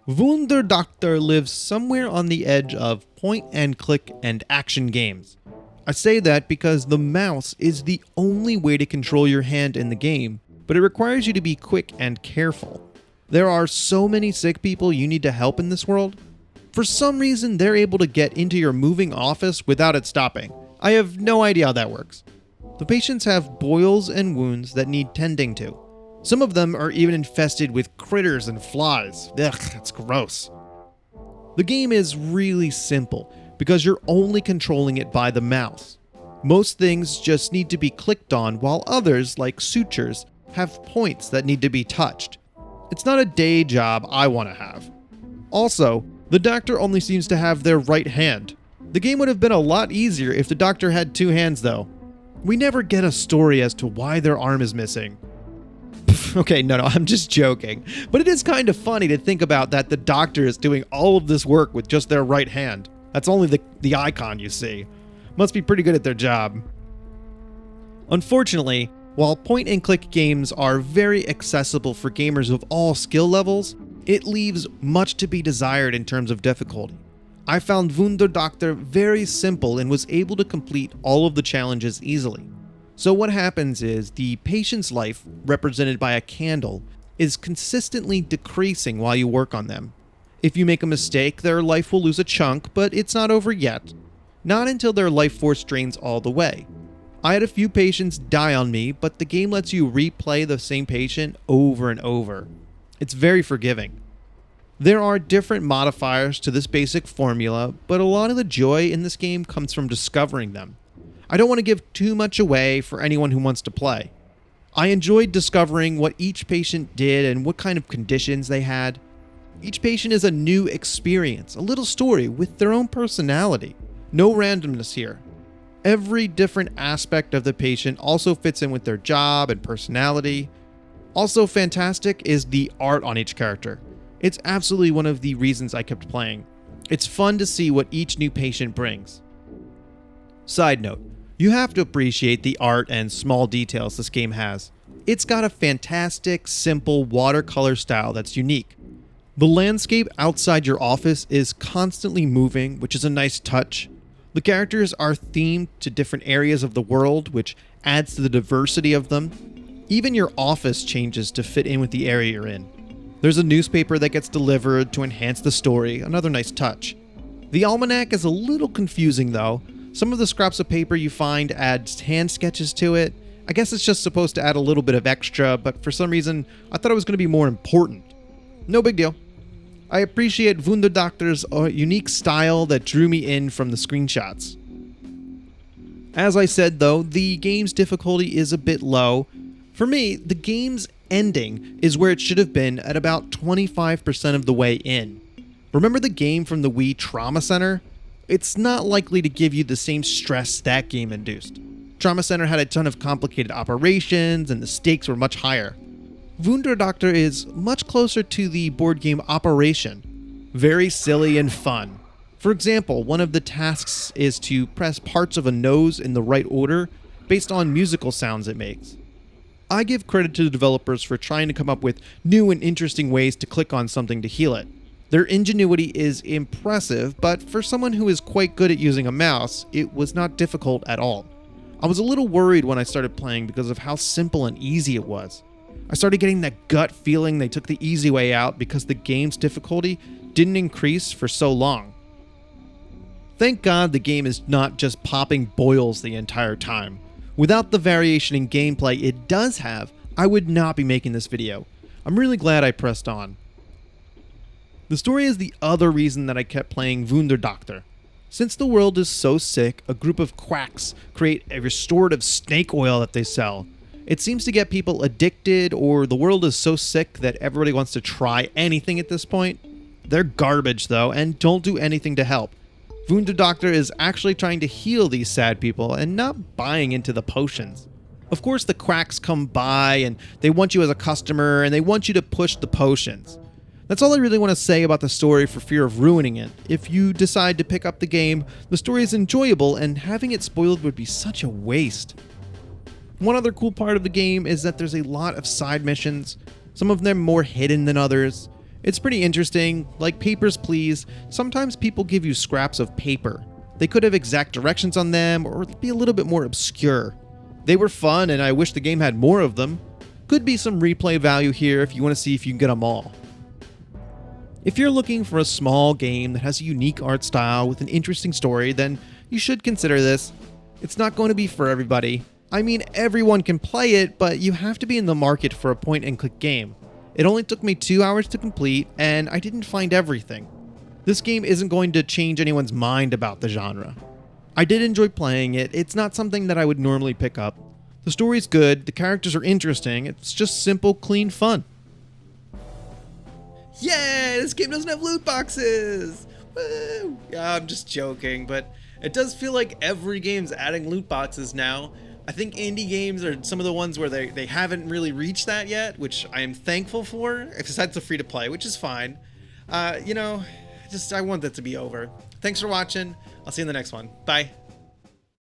Wunderdoktor lives somewhere on the edge of point and click and action games. I say that because the mouse is the only way to control your hand in the game, but it requires you to be quick and careful. There are so many sick people you need to help in this world. For some reason, they're able to get into your moving office without it stopping. I have no idea how that works. The patients have boils and wounds that need tending to. Some of them are even infested with critters and flies. Ugh, that's gross. The game is really simple because you're only controlling it by the mouse. Most things just need to be clicked on, while others, like sutures, have points that need to be touched. It's not a day job I want to have. Also, the doctor only seems to have their right hand. The game would have been a lot easier if the doctor had two hands though. We never get a story as to why their arm is missing. Okay, no, I'm just joking. But it is kind of funny to think about that the doctor is doing all of this work with just their right hand. That's only the icon you see. Must be pretty good at their job. Unfortunately, while point-and-click games are very accessible for gamers of all skill levels, it leaves much to be desired in terms of difficulty. I found Wunderdoktor very simple and was able to complete all of the challenges easily. So what happens is the patient's life, represented by a candle, is consistently decreasing while you work on them. If you make a mistake, their life will lose a chunk, but it's not over yet. Not until their life force drains all the way. I had a few patients die on me, but the game lets you replay the same patient over and over. It's very forgiving. There are different modifiers to this basic formula, but a lot of the joy in this game comes from discovering them. I don't want to give too much away for anyone who wants to play. I enjoyed discovering what each patient did and what kind of conditions they had. Each patient is a new experience, a little story with their own personality. No randomness here. Every different aspect of the patient also fits in with their job and personality. Also fantastic is the art on each character. It's absolutely one of the reasons I kept playing. It's fun to see what each new patient brings. Side note, you have to appreciate the art and small details this game has. It's got a fantastic, simple watercolor style that's unique. The landscape outside your office is constantly moving, which is a nice touch. The characters are themed to different areas of the world, which adds to the diversity of them. Even your office changes to fit in with the area you're in. There's a newspaper that gets delivered to enhance the story, another nice touch. The almanac is a little confusing though. Some of the scraps of paper you find adds hand sketches to it. I guess it's just supposed to add a little bit of extra, but for some reason, I thought it was going to be more important. No big deal. I appreciate Wunderdoktor's unique style that drew me in from the screenshots. As I said though, the game's difficulty is a bit low. For me, the game's ending is where it should have been at about 25% of the way in. Remember the game from the Wii Trauma Center? It's not likely to give you the same stress that game induced. Trauma Center had a ton of complicated operations and the stakes were much higher. Wunderdoktor is much closer to the board game Operation. Very silly and fun. For example, one of the tasks is to press parts of a nose in the right order based on musical sounds it makes. I give credit to the developers for trying to come up with new and interesting ways to click on something to heal it. Their ingenuity is impressive, but for someone who is quite good at using a mouse, it was not difficult at all. I was a little worried when I started playing because of how simple and easy it was. I started getting that gut feeling they took the easy way out because the game's difficulty didn't increase for so long. Thank God the game is not just popping boils the entire time. Without the variation in gameplay it does have, I would not be making this video. I'm really glad I pressed on. The story is the other reason that I kept playing Wunderdoktor. Since the world is so sick, a group of quacks create a restorative snake oil that they sell. It seems to get people addicted, or the world is so sick that everybody wants to try anything at this point. They're garbage though, and don't do anything to help. Wunderdoktor is actually trying to heal these sad people and not buying into the potions. Of course the quacks come by and they want you as a customer and they want you to push the potions. That's all I really want to say about the story for fear of ruining it. If you decide to pick up the game, the story is enjoyable and having it spoiled would be such a waste. One other cool part of the game is that there's a lot of side missions, some of them more hidden than others. It's pretty interesting. Like Papers, Please, sometimes people give you scraps of paper. They could have exact directions on them or be a little bit more obscure. They were fun and I wish the game had more of them. Could be some replay value here if you want to see if you can get them all. If you're looking for a small game that has a unique art style with an interesting story, then you should consider this. It's not going to be for everybody. I mean, everyone can play it, but you have to be in the market for a point-and-click game. It only took me 2 hours to complete, and I didn't find everything. This game isn't going to change anyone's mind about the genre. I did enjoy playing it. It's not something that I would normally pick up. The story's good, the characters are interesting, it's just simple, clean fun. Yeah, this game doesn't have loot boxes! Woo! Yeah, I'm just joking, but it does feel like every game's adding loot boxes now. I think indie games are some of the ones where they haven't really reached that yet, which I am thankful for, besides the free-to-play, which is fine. I want that to be over. Thanks for watching. I'll see you in the next one. Bye.